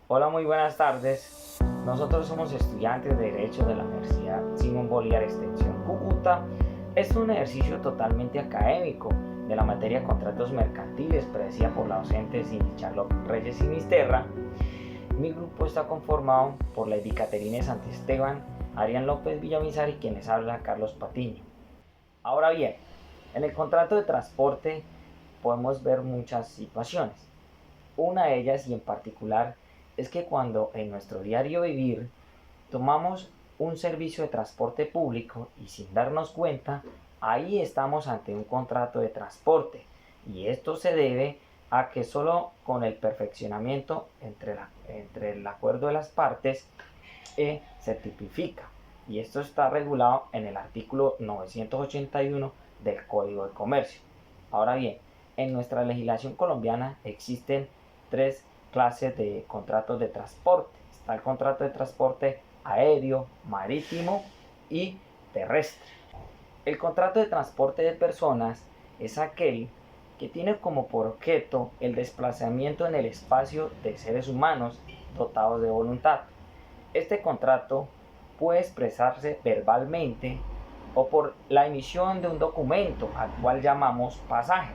Hola, muy buenas tardes. Nosotros somos estudiantes de Derecho de la Universidad Simón Bolívar Extensión Cúcuta. Es un ejercicio totalmente académico de la materia Contratos Mercantiles, predecida por la docente Cindy Charlotte Reyes Sinisterra. Mi grupo está conformado por Lady Caterine Santisteban, Arián López Villamizar y quien les habla, Carlos Patiño. Ahora bien, en el contrato de transporte podemos ver muchas situaciones. Una de ellas, y en particular, es que cuando en nuestro diario vivir tomamos un servicio de transporte público y sin darnos cuenta, ahí estamos ante un contrato de transporte. Y esto se debe a que solo con el perfeccionamiento entre el acuerdo de las partes se tipifica. Y esto está regulado en el artículo 981 del Código de Comercio. Ahora bien, en nuestra legislación colombiana existen tres clases de contratos de transporte. Está el contrato de transporte aéreo, marítimo y terrestre. El contrato de transporte de personas es aquel que tiene como por objeto el desplazamiento en el espacio de seres humanos dotados de voluntad. Este contrato puede expresarse verbalmente o por la emisión de un documento al cual llamamos pasaje.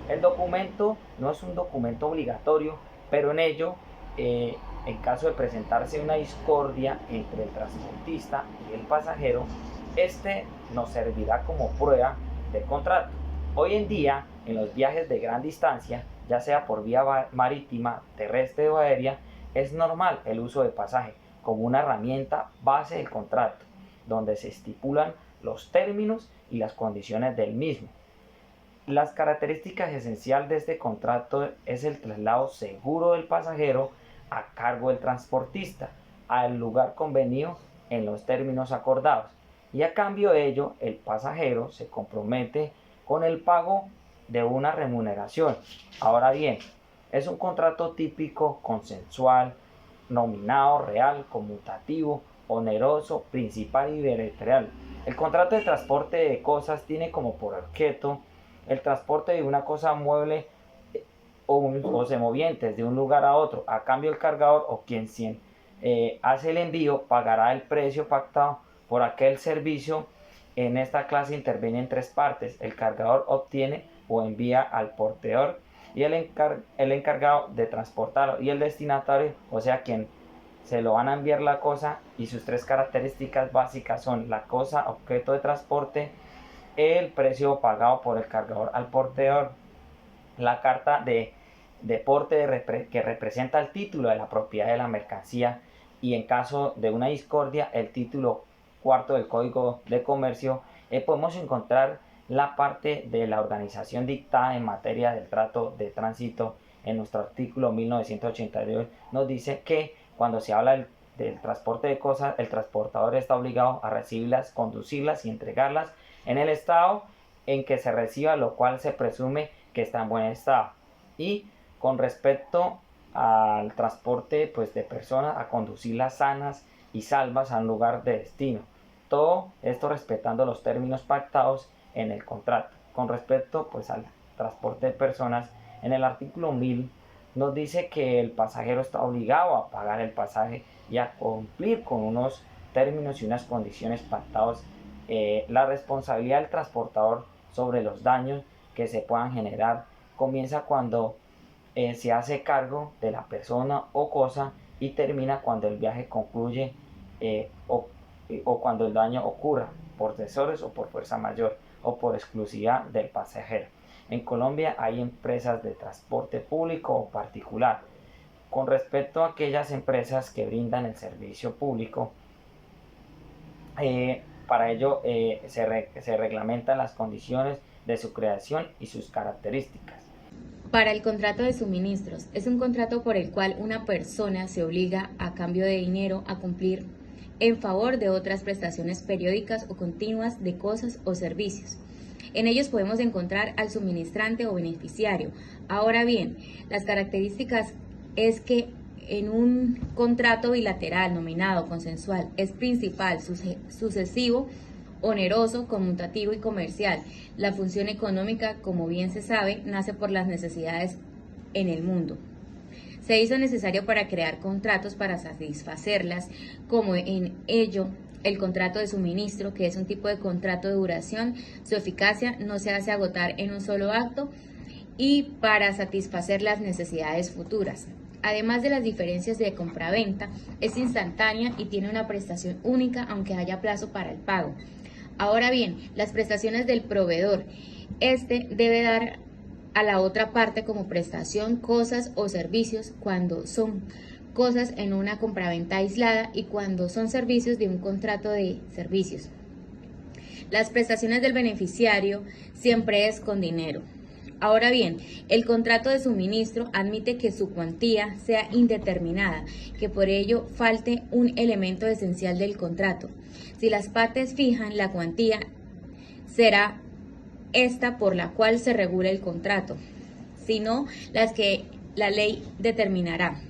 El documento no es un documento obligatorio, pero en ello, en caso de presentarse una discordia entre el transportista y el pasajero, este nos servirá como prueba del contrato. Hoy en día, en los viajes de gran distancia, ya sea por vía marítima, terrestre o aérea, es normal el uso de pasaje como una herramienta base del contrato, donde se estipulan los términos y las condiciones del mismo. Las características esenciales de este contrato es el traslado seguro del pasajero a cargo del transportista al lugar convenido en los términos acordados, y a cambio de ello el pasajero se compromete con el pago de una remuneración. Ahora bien, es un contrato típico, consensual, nominado, real, conmutativo, oneroso, principal y bilateral. El contrato de transporte de cosas tiene como por objeto el transporte de una cosa mueble o semovientes de un lugar a otro. A cambio, el cargador o quien hace el envío pagará el precio pactado por aquel servicio. En esta clase intervienen tres partes: el cargador obtiene o envía al porteador, y el encargado de transportarlo, y el destinatario, o sea, quien se lo van a enviar la cosa. Y sus tres características básicas son la cosa objeto de transporte, el precio pagado por el cargador al porteador, la carta de porte que representa el título de la propiedad de la mercancía, y en caso de una discordia, el título cuarto del Código de Comercio. Podemos encontrar la parte de la organización dictada en materia del trato de tránsito. En nuestro artículo 1982 nos dice que cuando se habla del transporte de cosas, el transportador está obligado a recibirlas, conducirlas y entregarlas en el estado en que se reciba, lo cual se presume que está en buen estado. Y con respecto al transporte de personas, a conducirlas sanas y salvas a un lugar de destino. Todo esto respetando los términos pactados en el contrato. Con respecto al transporte de personas, en el artículo 1000 nos dice que el pasajero está obligado a pagar el pasaje y a cumplir con unos términos y unas condiciones pactados. La responsabilidad del transportador sobre los daños que se puedan generar comienza cuando se hace cargo de la persona o cosa, y termina cuando el viaje concluye, o cuando el daño ocurra por terceros o por fuerza mayor o por exclusividad del pasajero. En Colombia hay empresas de transporte público o particular. Con respecto a aquellas empresas que brindan el servicio público, para ello se reglamentan las condiciones de su creación y sus características. Para el contrato de suministros, es un contrato por el cual una persona se obliga a cambio de dinero a cumplir en favor de otras prestaciones periódicas o continuas de cosas o servicios. En ellos podemos encontrar al suministrante o beneficiario. Ahora bien, las características es que en un contrato bilateral, nominado, consensual, es principal, sucesivo, oneroso, conmutativo y comercial. La función económica, como bien se sabe, nace por las necesidades en el mundo. Se hizo necesario para crear contratos para satisfacerlas, como en ello el contrato de suministro, que es un tipo de contrato de duración, su eficacia no se hace agotar en un solo acto y para satisfacer las necesidades futuras. Además de las diferencias de compraventa, es instantánea y tiene una prestación única aunque haya plazo para el pago. Ahora bien, las prestaciones del proveedor. Este debe dar a la otra parte como prestación cosas o servicios cuando son cosas en una compraventa aislada y cuando son servicios de un contrato de servicios. Las prestaciones del beneficiario siempre es con dinero. Ahora bien, el contrato de suministro admite que su cuantía sea indeterminada, que por ello falte un elemento esencial del contrato. Si las partes fijan la cuantía, será esta por la cual se regula el contrato, sino las que la ley determinará.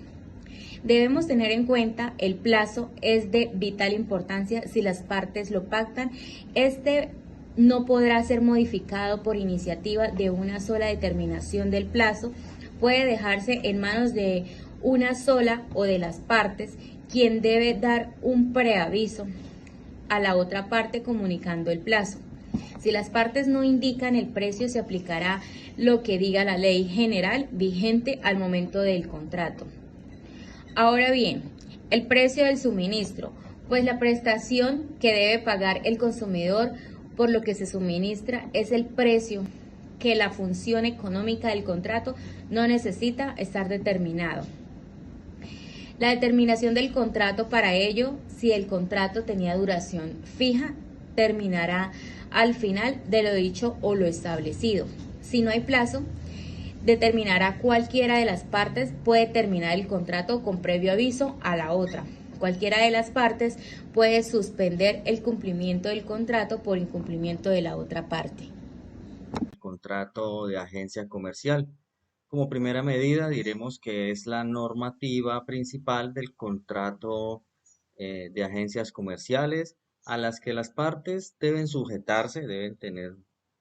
Debemos tener en cuenta el plazo es de vital importancia si las partes lo pactan. Este no podrá ser modificado por iniciativa de una sola determinación del plazo. Puede dejarse en manos de una sola o de las partes, quien debe dar un preaviso a la otra parte comunicando el plazo. Si las partes no indican el precio, se aplicará lo que diga la ley general vigente al momento del contrato. Ahora bien, el precio del suministro, pues la prestación que debe pagar el consumidor por lo que se suministra es el precio que la función económica del contrato no necesita estar determinado. La determinación del contrato para ello, si el contrato tenía duración fija, terminará al final de lo dicho o lo establecido. Si no hay plazo, determinará cualquiera de las partes, puede terminar el contrato con previo aviso a la otra. Cualquiera de las partes puede suspender el cumplimiento del contrato por incumplimiento de la otra parte. Contrato de agencia comercial. Como primera medida, diremos que es la normativa principal del contrato de agencias comerciales a las que las partes deben sujetarse, deben tener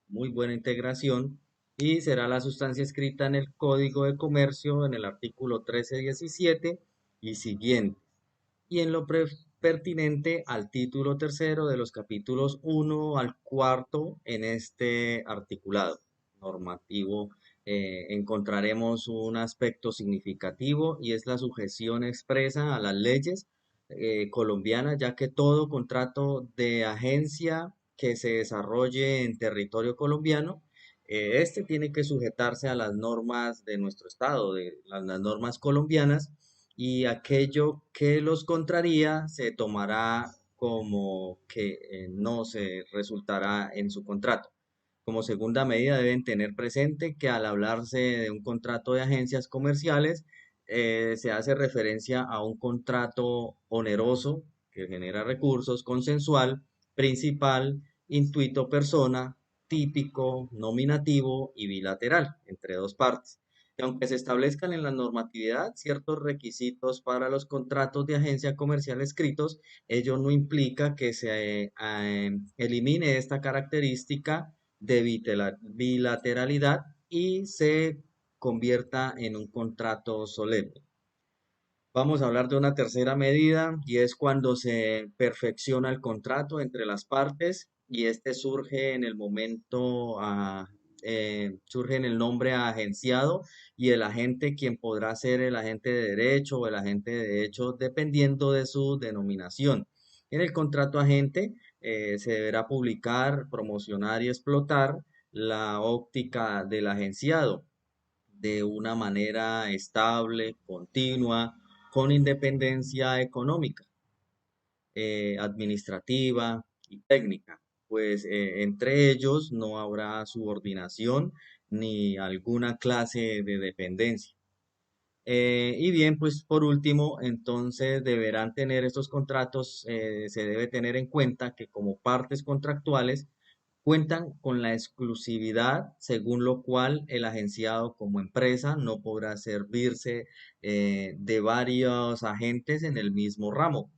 muy buena integración y será la sustancia escrita en el Código de Comercio en el artículo 1317 y siguiente y en lo pertinente al título tercero de los capítulos 1 al 4 en este articulado normativo. Encontraremos un aspecto significativo y es la sujeción expresa a las leyes colombianas, ya que todo contrato de agencia que se desarrolle en territorio colombiano, este tiene que sujetarse a las normas de nuestro estado, de las normas colombianas, y aquello que los contraría se tomará como que no se resultará en su contrato. Como segunda medida deben tener presente que al hablarse de un contrato de agencias comerciales, se hace referencia a un contrato oneroso que genera recursos, consensual, principal, intuito persona, típico, nominativo y bilateral, entre dos partes. Y aunque se establezcan en la normatividad ciertos requisitos para los contratos de agencia comercial escritos, ello no implica que se elimine esta característica de bilateralidad y se convierta en un contrato solemne. Vamos a hablar de una tercera medida y es cuando se perfecciona el contrato entre las partes y este surge en el momento, surge en el nombre agenciado y el agente quien podrá ser el agente de derecho o el agente de derecho dependiendo de su denominación. En el contrato agente se deberá publicar, promocionar y explotar la óptica del agenciado de una manera estable, continua, con independencia económica, administrativa y técnica, pues entre ellos no habrá subordinación ni alguna clase de dependencia. Y bien, pues por último, entonces deberán tener estos contratos, se debe tener en cuenta que como partes contractuales cuentan con la exclusividad, según lo cual el agenciado como empresa no podrá servirse de varios agentes en el mismo ramo.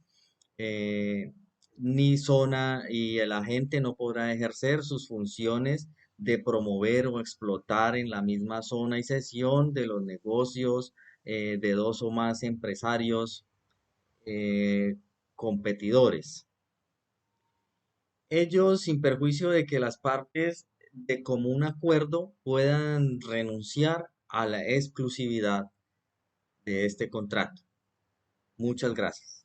eh, Ni zona y el agente no podrá ejercer sus funciones de promover o explotar en la misma zona y sesión de los negocios de dos o más empresarios competidores. Ellos, sin perjuicio de que las partes de común acuerdo puedan renunciar a la exclusividad de este contrato. Muchas gracias.